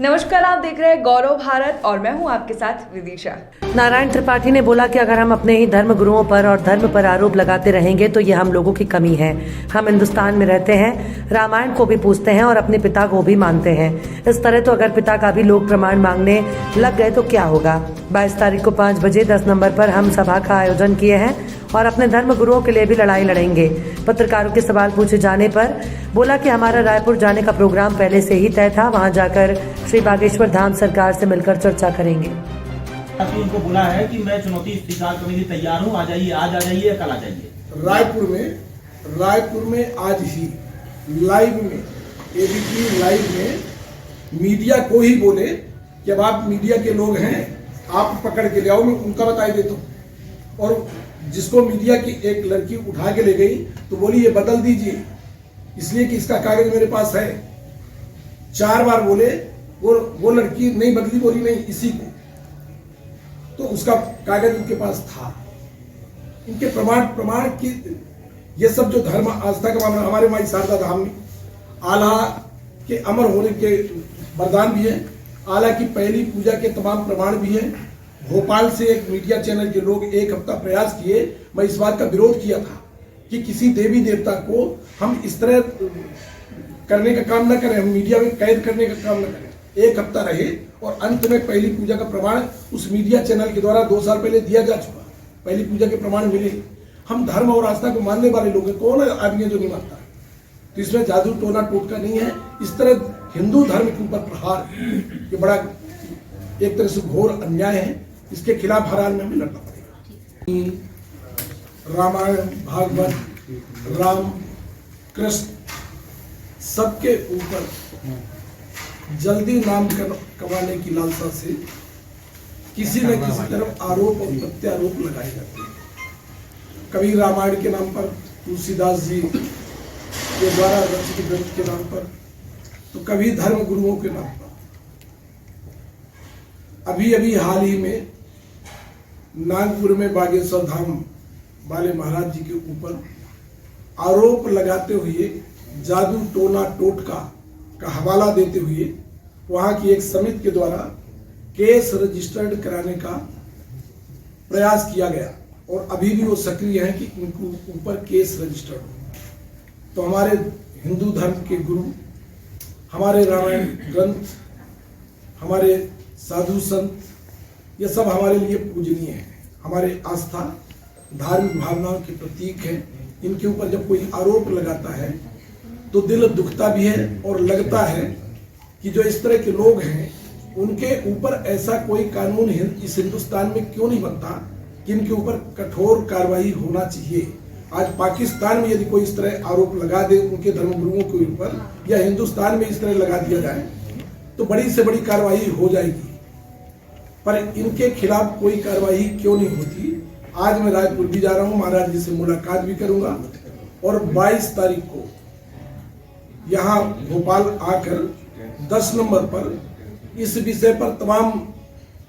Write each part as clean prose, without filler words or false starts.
नमस्कार, आप देख रहे हैं गौरव भारत और मैं हूं आपके साथ विदिशा। नारायण त्रिपाठी ने बोला कि अगर हम अपने ही धर्म गुरुओं पर और धर्म पर आरोप लगाते रहेंगे तो ये हम लोगों की कमी है। हम हिंदुस्तान में रहते हैं, रामायण को भी पूजते हैं और अपने पिता को भी मानते हैं। इस तरह तो अगर पिता का भी लोग प्रमाण मांगने लग गए तो क्या होगा। 22 तारीख को 5 बजे 10 नंबर पर हम सभा का आयोजन किए हैं और अपने धर्म गुरुओं के लिए भी लड़ाई लड़ेंगे। पत्रकारों के सवाल पूछे जाने पर बोला कि हमारा रायपुर जाने का प्रोग्राम पहले से ही तय था। वहां जाकर श्री बागेश्वर धाम सरकार से मिलकर चर्चा करेंगे। उनको बोला है कि मैं चुनौती स्वीकार करने के लिए तैयार हूँ, आ जाइए, आज आ जाइए या कल आ जाइए। रायपुर में आज ही लाइव में एबीपी लाइव में मीडिया को ही बोले कि अब आप मीडिया के लोग हैं, आप पकड़ के ले आओ, मैं उनका बताई देता हूँ। और जिसको मीडिया की एक लड़की उठा के ले गई तो बोली ये बदल दीजिए, इसलिए कि इसका कागज मेरे पास है। 4 बार बोले, वो लड़की नहीं बदली, बोली नहीं इसी को, तो उसका कागज उनके पास था। इनके प्रमाण की ये सब जो धर्म आस्था का मामला, हमारे माई शारदा धाम में आल्हा के अमर होने के वरदान भी है, आल्हा की पहली पूजा के तमाम प्रमाण भी है। भोपाल से एक मीडिया चैनल के लोग 1 हफ्ता प्रयास किए, मैं इस बात का विरोध किया था कि किसी देवी देवता को हम इस तरह करने का काम न करें, हम मीडिया में कैद करने का काम न करें। 1 हफ्ता रहे और अंत में पहली पूजा का प्रमाण उस मीडिया चैनल के द्वारा 2 साल पहले दिया जा चुका। पहली पूजा के प्रमाण मिले। हम धर्म और आस्था को मानने वाले लोग हैं, कौन आदमी है जो नहीं मानता। तो इसमें जादू टोना टोटका नहीं है। इस तरह हिंदू धर्म के ऊपर प्रहार ये बड़ा एक तरह से घोर अन्याय है, इसके खिलाफ हर हाल में हमें लड़ना पड़ेगा। रामायण, भागवत, राम, कृष्ण सबके ऊपर जल्दी नाम कमाने की लालसा से किसी न किसी तरफ आरोप और प्रत्यारोप लगाए जाते हैं। कभी रामायण के नाम पर, तुलसीदास जी के द्वारा रचित ग्रंथ के नाम पर, तो कभी धर्म गुरुओं के नाम पर। अभी हाल ही में नागपुर में बागेश्वर धाम वाले महाराज जी के ऊपर आरोप लगाते हुए जादू टोना टोटका का हवाला देते हुए वहां की एक समिति के द्वारा केस रजिस्टर्ड कराने का प्रयास किया गया और अभी भी वो सक्रिय हैं कि उनके ऊपर केस रजिस्टर्ड हो। तो हमारे हिंदू धर्म के गुरु, हमारे रामायण ग्रंथ, हमारे साधु संत, ये सब हमारे लिए पूजनीय है, हमारे आस्था धार्मिक भावनाओं के प्रतीक है। इनके ऊपर जब कोई आरोप लगाता है तो दिल दुखता भी है और लगता है कि जो इस तरह के लोग हैं उनके ऊपर ऐसा कोई कानून इस हिंदुस्तान में क्यों नहीं बनता कि इनके ऊपर कठोर कार्रवाई होना चाहिए। आज पाकिस्तान में यदि कोई इस तरह आरोप लगा दे उनके धर्मगुरुओं के ऊपर, या हिंदुस्तान में इस तरह लगा दिया जाए तो बड़ी से बड़ी कार्रवाई हो जाएगी, पर इनके खिलाफ कोई कार्रवाई क्यों नहीं होती। आज मैं रायपुर भी जा रहा हूं, महाराज जी से मुलाकात भी करूंगा और 22 तारीख को यहाँ भोपाल आकर 10 नंबर पर इस विषय पर तमाम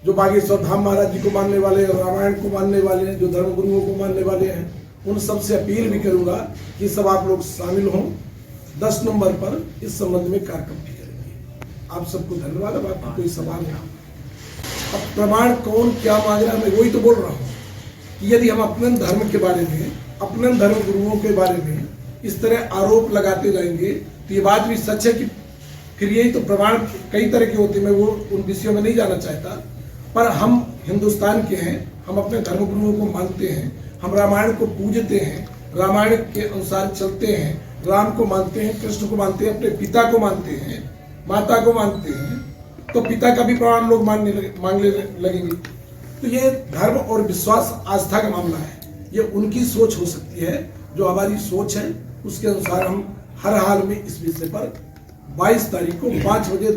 जो बागेश्वर धाम महाराज जी को मानने वाले, रामायण को मानने वाले हैं, जो धर्मगुरुओं को मानने वाले हैं, उन सबसे अपील भी करूंगा कि सब आप लोग शामिल हों। 10 नंबर पर इस संबंध में कार्यक्रम भी करेंगे। आप सबको धन्यवाद। अब आपको कोई सवाल है? अब प्रमाण कौन क्या मांग रहा है, मैं वही तो बोल रहा हूँ कि यदि हम अपने धर्म के बारे में, अपने धर्म गुरुओं के बारे में इस तरह आरोप लगाते जाएंगे तो ये बात भी सच है कि फिर यही तो प्रमाण कई तरह के होते हैं। मैं वो उन विषयों में नहीं जाना चाहता, पर हम हिंदुस्तान के हैं, हम अपने धर्म गुरुओं को मानते हैं, हम रामायण को पूजते हैं, रामायण के अनुसार चलते हैं, राम को मानते हैं, कृष्ण को मानते हैं, अपने पिता को मानते हैं, माता को मानते हैं, तो पिता का भी प्रमाण लोग मांगने लगेंगे। तो ये धर्म और विश्वास आस्था का मामला है, ये उनकी सोच हो सकती है। जो हमारी सोच है उसके अनुसार हम हर हाल में इस विषय पर 22 तारीख को 5 बजे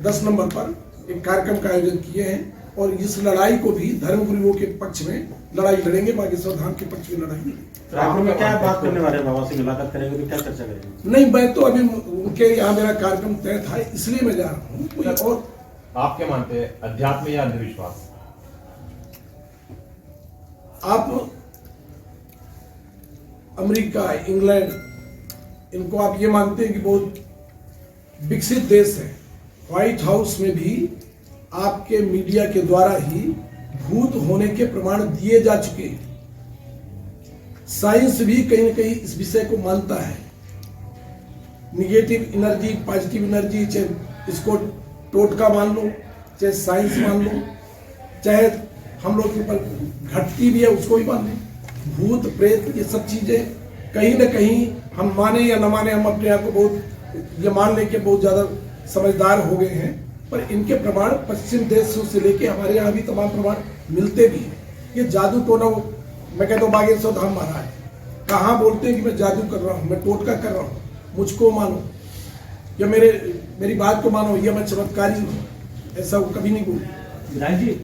10 नंबर पर एक कार्यक्रम का आयोजन किए हैं और इस लड़ाई को भी धर्मगुरुओं के पक्ष में लड़ाई लड़ेंगे, बागेश्वर धाम के पक्ष में लड़ाई लड़ेंगे। रायपुर में क्या बात करने वाले हैं? बाबा से मुलाकात करेंगे तो क्या चर्चा करेंगे? नहीं, मैं तो अभी उनके यहाँ मेरा कार्यक्रम तय था, इसलिए मैं जा रहा हूँ। कोई और आप क्या मानते हैं, अध्यात्म या अंधविश्वास? आप अमेरिका, इंग्लैंड, इनको आप ये मानते हैं कि बहुत विकसित देश है, व्हाइट हाउस में भी आपके मीडिया के द्वारा ही भूत होने के प्रमाण दिए जा चुके हैं। साइंस भी कहीं न कहीं इस विषय को मानता है। निगेटिव एनर्जी, पॉजिटिव एनर्जी, चाहे इसको टोटका मान लो, चाहे साइंस मान लो, चाहे हम लोग के ऊपर घटती भी है उसको भी मान लो। भूत प्रेत ये सब चीजें कहीं न कहीं हम माने या न माने, हम अपने आप को बहुत ये मान लेके बहुत ज्यादा समझदार हो गए हैं, पर इनके प्रमाण पश्चिम देशों से लेके हमारे यहाँ भी तमाम प्रमाण मिलते भी हैं। ये जादू टोना, मैं कहता हूँ बागेश्वर धाम महाराज कहाँ बोलते हैं कि मैं जादू कर रहा हूँ, मैं टोटका कर रहा हूँ, मुझको मानो या मेरी बात को मानो या मैं चमत्कारी हूँ, ऐसा वो कभी नहीं बोलते। विधायक जी